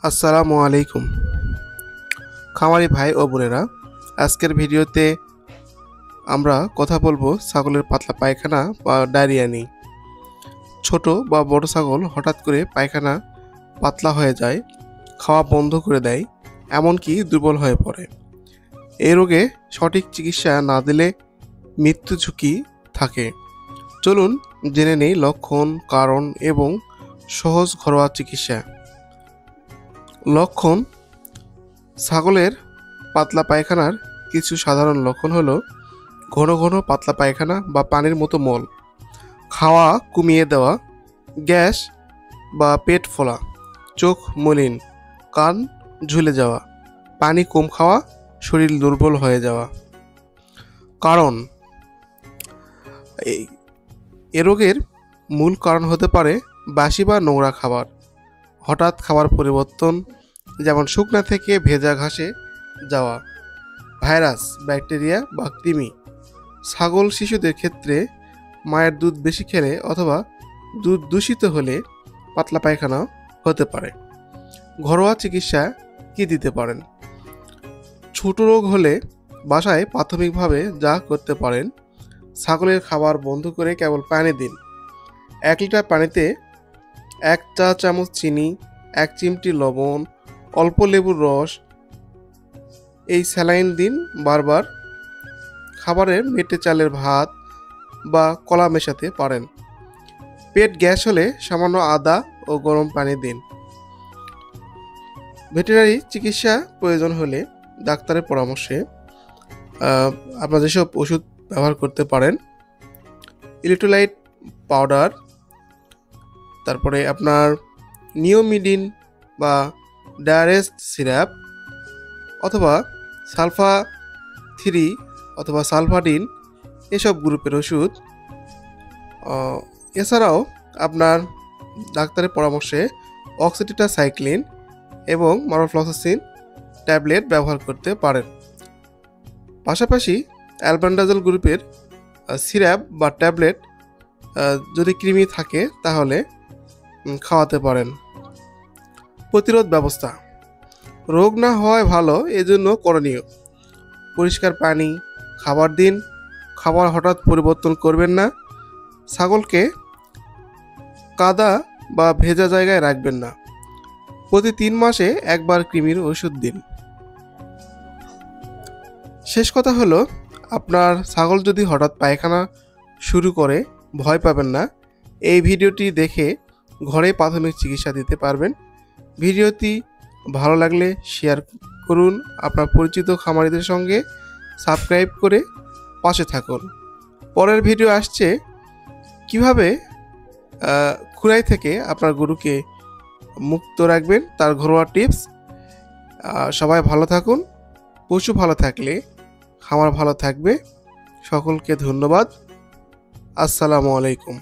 আসসালামু আলাইকুম খামারি ভাই ও বোনেরা, আজকের ভিডিওতে আমরা কথা বলবো ছাগলের পাতলা পায়খানা বা ডায়রিয়া নিয়ে। ছোট বা বড় ছাগল হঠাৎ করে পায়খানা পাতলা হয়ে যায়, খাওয়া বন্ধ করে দেয়, এমনকি দুর্বল হয়ে পড়ে। এই রোগে সঠিক চিকিৎসা না দিলে মৃত্যু ঝুঁকি থাকে। চলুন জেনে নেই লক্ষণ, কারণ এবং সহজ ঘরোয়া চিকিৎসা। লক্ষণ: ছাগলের পাতলা পায়খানার কিছু সাধারণ লক্ষণ হলো ঘন ঘন পাতলা পায়খানা বা পানির মতো মল, খাওয়া কমিয়ে দেওয়া, গ্যাস বা পেট ফোলা, চোখ মলিন, কান ঝুলে যাওয়া, পানি কম খাওয়া, শরীর দুর্বল হয়ে যাওয়া। কারণ: এ রোগের মূল কারণ হতে পারে বাসি বা নোংরা খাবার, হঠাৎ খাবার পরিবর্তন, যেমন শুকনা থেকে ভেজা ঘাসে যাওয়া, ভাইরাস, ব্যাকটেরিয়া বা কৃমি। ছাগল শিশুদের ক্ষেত্রে মায়ের দুধ বেশি খেলে অথবা দুধ দূষিত হলে পাতলা পায়খানা হতে পারে। ঘরোয়া চিকিৎসা কি দিতে পারেন? ছোট রোগ হলে বাসায় প্রাথমিকভাবে যা করতে পারেন, ছাগলের খাবার বন্ধ করে কেবল পানি দিন। 1 লিটার পানিতে 1 চা চামচ চিনি, 1 চিমটি লবণ, অল্প লেবুর রস, এই স্যালাইন দিন বারবার। খাবারে মেটে চালের ভাত বা কলা মেশাতে পারেন। পেট গ্যাস হলে সামান্য আদা ও গরম পানি দিন। ভেটেরিনারি চিকিৎসা প্রয়োজন হলে ডাক্তারের পরামর্শে আপনারা যেসব ওষুধ ব্যবহার করতে পারেন: ইলেক্ট্রোলাইট পাউডার, তারপরে আপনার নিওমিডিন বা ডায়ারেস্ট সিরাপ, অথবা সালফা 3 অথবা সালফাডিন, এসব গ্রুপের ওষুধ। এছাড়াও আপনার ডাক্তারের পরামর্শে অক্সিটেট্রাসাইক্লিন এবং মরফ্লক্সাসিন ট্যাবলেট ব্যবহার করতে পারেন। পাশাপাশি অ্যালবেন্ডাজোল গ্রুপের সিরাপ বা ট্যাবলেট যদি কৃমি থাকে তাহলে খাওয়াতে পারেন। প্রতিরোধ ব্যবস্থা: রোগ না হওয়ায় ভালো, এজন্য করণীয়: পরিষ্কার পানি, খাবার দিন, খাবার হঠাৎ পরিবর্তন করবেন না, ছাগলকে কাদা বা ভেজা জায়গায় রাখবেন না, প্রতি 3 মাসে একবার কৃমির ওষুধ দিন। শেষ কথা হলো, আপনার ছাগল যদি হঠাৎ পায়খানা শুরু করে ভয় পাবেন না, এই ভিডিওটি দেখে ঘরে প্রাথমিক চিকিৎসা দিতে পারবেন। ভিডিওটি ভালো লাগলে শেয়ার করুন, আপনার পরিচিত খামারিদের সঙ্গে সাবস্ক্রাইব করে পাশে থাকুন। পরের ভিডিও আসছে কিভাবে খুরাই থেকে আপনার গরুকে মুক্ত রাখবেন, তার ঘরোয়া টিপস। সবাই ভালো থাকুন। পশু ভালো থাকলে খামার ভালো থাকবে। সকলকে ধন্যবাদ। আসসালামু আলাইকুম।